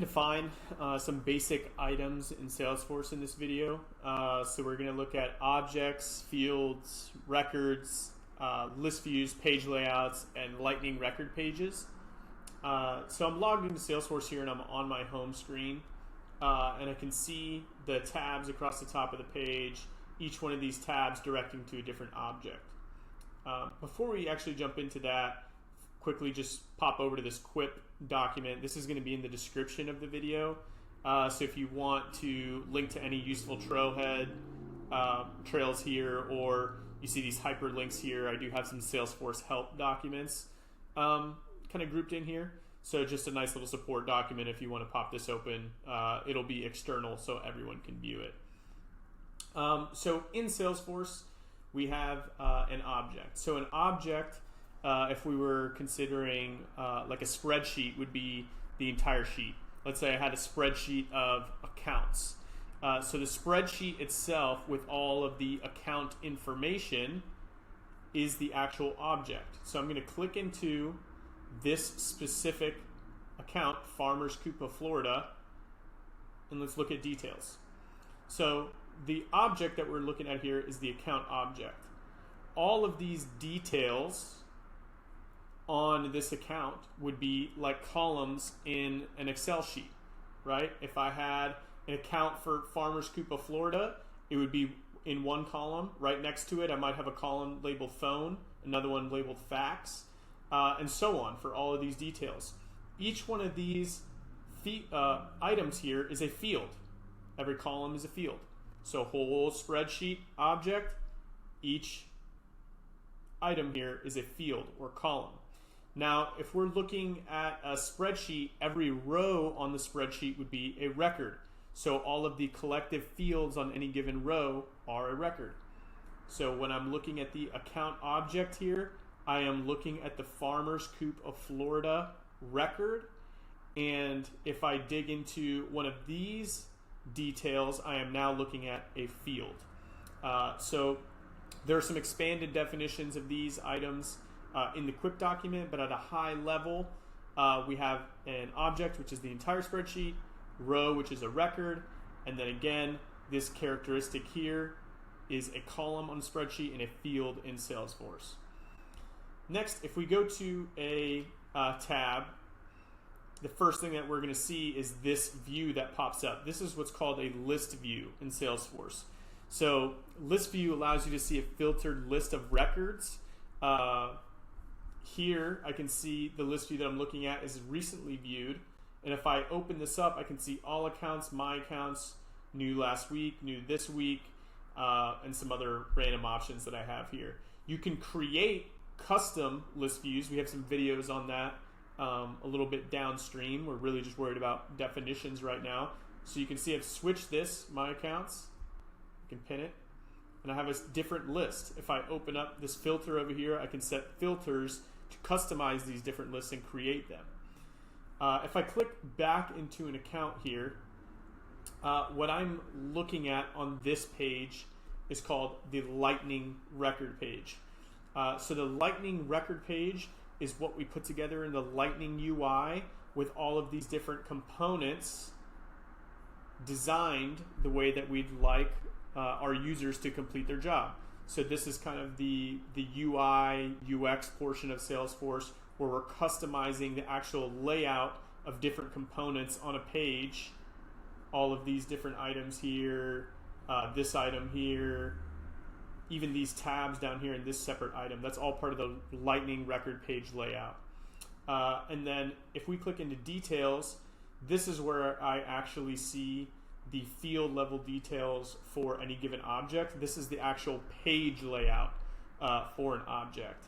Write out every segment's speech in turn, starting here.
define some basic items in Salesforce in this video. So we're going to look at objects, fields, records, list views, page layouts, and lightning record pages. So I'm logged into Salesforce here and I'm on my home screen. And I can see the tabs across the top of the page, each one of these tabs directing to a different object. Before we actually jump into that, quickly just pop over to this Quip document. This is going to be in the description of the video. So if you want to link to any useful trailhead trails here, or you see these hyperlinks here, I do have some Salesforce help documents kind of grouped in here. So just a nice little support document if you want to pop this open. It'll be external so everyone can view it. So in Salesforce, we have an object. So an object, if we were considering like a spreadsheet, would be the entire sheet. Let's say I had a spreadsheet of accounts. So the spreadsheet itself with all of the account information is the actual object. So I'm going to click into this specific account, Farmers Coupa, Florida, and let's look at details. So the object that we're looking at here is the account object. All of these details on this account would be like columns in an Excel sheet, right? If I had an account for Farmers Coupa, Florida, it would be in one column. Right next to it, I might have a column labeled phone, another one labeled fax, and so on for all of these details. Each one of these items here is a field. Every column is a field. So whole spreadsheet object, each item here is a field or column. Now, if we're looking at a spreadsheet, every row on the spreadsheet would be a record. So all of the collective fields on any given row are a record. So when I'm looking at the account object here, I am looking at the Farmers Coupa, Florida record. And if I dig into one of these details, I am now looking at a field. So there are some expanded definitions of these items in the Quip document, but at a high level, we have an object, which is the entire spreadsheet, row, which is a record, and then again, this characteristic here is a column on a spreadsheet and a field in Salesforce. Next, if we go to a tab, the first thing that we're going to see is this view that pops up. This is what's called a list view in Salesforce. So list view allows you to see a filtered list of records. Here I can see the list view that I'm looking at is recently viewed, and if I open this up, I can see all accounts, my accounts, new last week, new this week, and some other random options that I have here. You can create custom list views. We have some videos on that a little bit downstream. We're really just worried about definitions right now. So you can see I've switched this, my accounts. I can pin it, and I have a different list. If I open up this filter over here, I can set filters to customize these different lists and create them. If I click back into an account here, what I'm looking at on this page is called the lightning record page. So the lightning record page is what we put together in the lightning UI with all of these different components designed the way that we'd like our users to complete their job. So this is kind of the UI, UX portion of Salesforce where we're customizing the actual layout of different components on a page. All of these different items here, this item here, even these tabs down here in this separate item. That's all part of the lightning record page layout. And then if we click into details, this is where I actually see the field level details for any given object. This is the actual page layout for an object.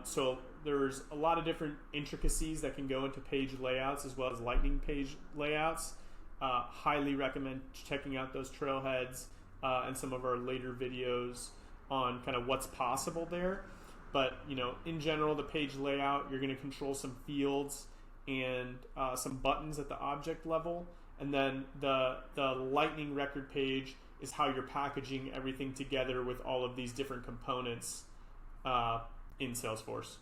So there's a lot of different intricacies that can go into page layouts as well as lightning page layouts. Highly recommend checking out those trailheads and some of our later videos on kind of what's possible there. But in general, the page layout, you're going to control some fields and some buttons at the object level. And then the lightning record page is how you're packaging everything together with all of these different components in Salesforce.